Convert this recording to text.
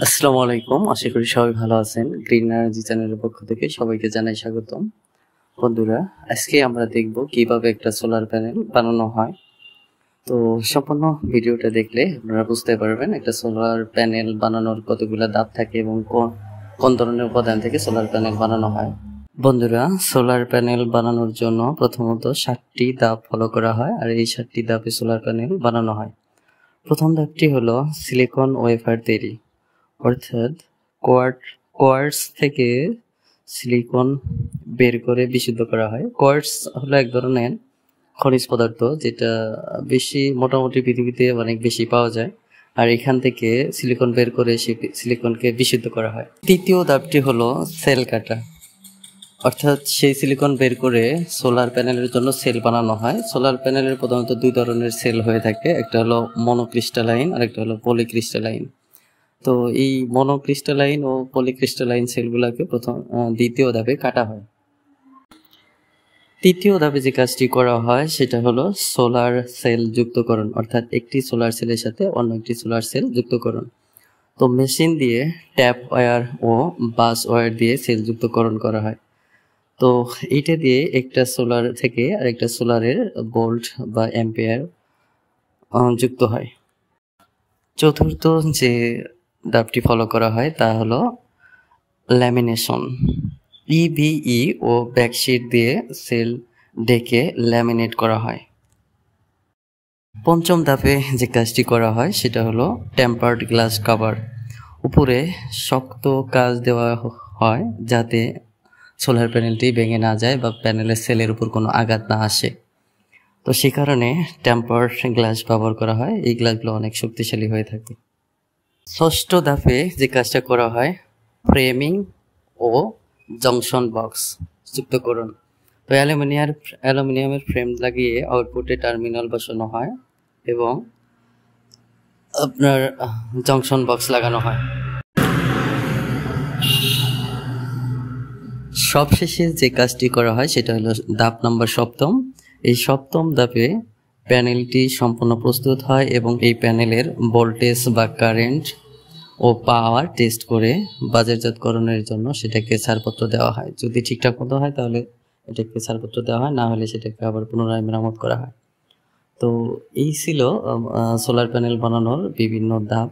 আসসালামু আলাইকুম। আশা করি সবাই ভালো আছেন। গ্রিন এনার্জি চ্যানেলের পক্ষ থেকে সবাইকে জানাই স্বাগতম। বন্ধুরা, আজকে আমরা দেখব কিভাবে একটা সোলার প্যানেল বানানো হয়। তো সম্পূর্ণ ভিডিওটা দেখলে আপনারা বুঝতে পারবেন একটা সোলার প্যানেল বানানোর কতগুলো ধাপ থাকে এবং কোন ধরনের উপাদান থেকে সোলার প্যানেল বানানো হয়। বন্ধুরা, সোলার প্যানেল বানানোর জন্য প্রথমত 7টি ধাপ ফলো করা হয়, আর এই 7টি ধাপে সোলার প্যানেল বানানো হয়। প্রথম ধাপটি হলো সিলিকন ওয়েফার তৈরি, অর্থাৎ কোয়ার্টজ থেকে সিলিকন বের করে বিশুদ্ধ করা হয়। কোয়ার্টজ হলো এক ধরনের খনিজ পদার্থ যেটা মোটামুটি পৃথিবীতে অনেক বেশি পাওয়া যায়, আর এখান থেকে সিলিকন বের করে সেই সিলিকনকে বিশুদ্ধ করা হয়। তৃতীয় ধাপটি হলো সেল কাটা, অর্থাৎ সেই সিলিকন বের করে সোলার প্যানেলের জন্য সেল বানানো হয়। সোলার প্যানেলের প্রধানত দুই ধরনের সেল হয়ে থাকে, একটা হলো মনোক্রিস্টালাইন আর একটা হলো পলিক্রিস্টালাইন। তো এই মনোক্রিস্টালাইন ও পলিক্রিস্টালাইন সেলগুলোকে দ্বিতীয় ধাপে কাটা হয়। তৃতীয় ধাপে যে কাজটি করা হয় সেটা হলো সোলার সেল যুক্তকরণ, অর্থাৎ একটি সোলার সেলের সাথে অন্য একটি সোলার সেল যুক্তকরণ। তো মেশিন দিয়ে ট্যাপ ওয়্যার ও বাস ওয়্যার দিয়ে সেল যুক্তকরণ করা হয়। তো এইটা দিয়ে একটা সোলার থেকে আরেকটা সোলারের ভোল্ট বা অ্যাম্পিয়ার যুক্ত হয়। চতুর্থ যে ধাপটি ফলো করা হয় তা হলো ল্যামিনেশন। ইভিই ও ব্যাকশিট দিয়ে সেল ডেকে ল্যামিনেট করা হয়। পঞ্চম ধাপে যে কাজটি করা হয় সেটা হলো টেম্পারড গ্লাস কভার। উপরে শক্ত কাঁচ দেওয়া হয় যাতে সোলার প্যানেলটি ভেঙে না যায় বা প্যানেলের সেলের উপর কোনো আঘাত না আসে। তো সেই কারণে টেম্পারড গ্লাস ব্যবহার করা হয়। এই গ্লাসগুলো অনেক শক্তিশালী হয়ে থাকে। ষষ্ঠ ধাপে যে কাজটা করা হয় ফ্রেমিং ও জংশন বক্স যুক্তকরণ। তো অ্যালুমিনিয়ামের ফ্রেম লাগিয়ে আউটপুটে টার্মিনাল বসানো হয় এবং আপনার জংশন বক্স লাগানো হয়। সবশেষে যে কাজটি করা হয় সেটা হলো ধাপ নম্বর 7। এই 7ম ধাপে প্যানেলটি সম্পূর্ণ প্রস্তুত হয় এবং এই প্যানেলের ভোল্টেজ বা কারেন্ট ও পাওয়ার টেস্ট করে বাজারজাতকরণের জন্য সেটাকে ছাড়পত্র দেওয়া হয়। যদি ঠিকঠাক মতো হয় তাহলে এটাকে ছাড়পত্র দেওয়া হয়, না হলে সেটাকে আবার পুনরায় মেরামত করা হয়। তো এই ছিল সোলার প্যানেল বানানোর বিভিন্ন ধাপ।